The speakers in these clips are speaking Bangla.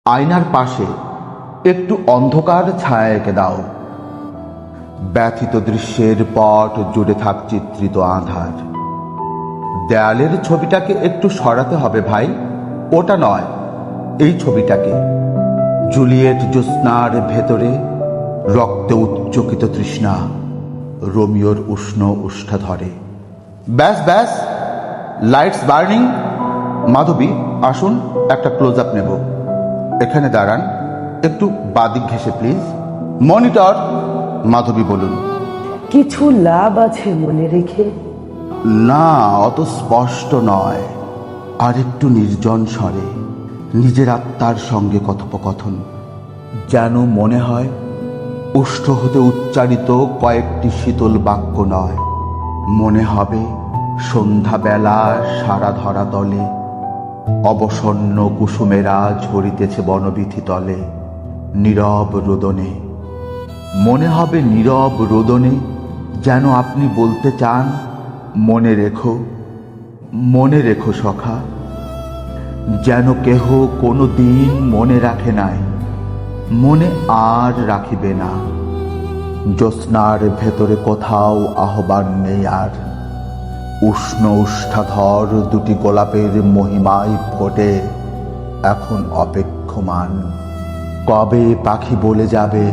আয়নার পাশে একটু অন্ধকার ছায়া এঁকে দাও। ব্যথিত দৃশ্যের পট জুড়ে থাক চিত্রিত আঁধার। দেয়ালের ছবিটাকে একটু সরাতে হবে ভাই, ওটা নয়, এই ছবিটাকে। জুলিয়েট জ্যোৎস্নার ভেতরে রক্তে উচ্চকিত তৃষ্ণা, রোমিওর উষ্ণ উষ্ঠা ধরে। ব্যাস ব্যাস, লাইটস বার্নিং। মাধবী আসুন, একটা ক্লোজ আপ নেব। এখানে দাঁড়ান, একটু বাদিক ঘেঁষে প্লিজ। মনিটর। মাধবী বলুন। কিছু লাভ আছে মনে রেখে? না, অত স্পষ্ট নয়। আর একটু নির্জন স্বরে, নিজের আত্মার সঙ্গে কথোপকথন। যেন মনে হয় উষ্ঠ হতে উচ্চারিত কয়েকটি শীতল বাক্য নয়, মনে হবে সন্ধ্যাবেলা সারা ধরা তলে অবসন্ন কুসুমেরা ঝরিতেছে বনবীথি তলে নীরব রোদনে। মনে হবে নীরব রোদনে যেন আপনি বলতে চান, মনে রেখো, মনে রেখো সখা। যেন কেহ কোনো দিন মনে রাখে নাই, মনে আর রাখিবে না। জ্যোৎস্নার ভেতরে কোথাও আহ্বান নেই আর। উষ্ণ উষ্ঠাধর দুটি গোলাপের মহিমায় ফোটে এখন অপেক্ষমান। কবে পাখি বলে যাবে,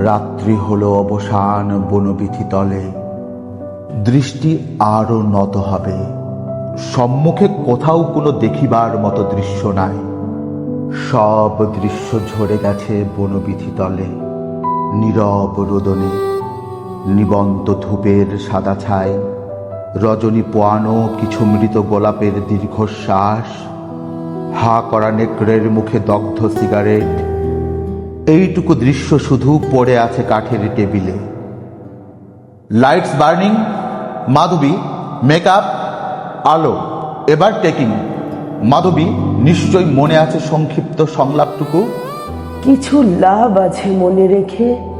রাত্রি হলো অবসান বনবীথি তলে। দৃষ্টি আরো নত হবে। সম্মুখে কোথাও কোনো দেখিবার মতো দৃশ্য নাই। সব দৃশ্য ঝরে গেছে বনবীথি তলে নীরব রোদনে। নিবন্ত ধূপের সাদা ছাই, রজনী পোয়ানো কিছু মৃত গোলাপের দীর্ঘশ্বাস, হা করা নেকড়ের মুখে দগ্ধ সিগারেট। এইটুকু দৃশ্য শুধু পড়ে আছে কাঠের টেবিলে। Lights burning. মাধবী, মেকআপ, আলো, এবার টেকিং। মাধবী, নিশ্চয় মনে আছে সংক্ষিপ্ত সংলাপটুকু? কিছু লাভ আছে মনে রেখে?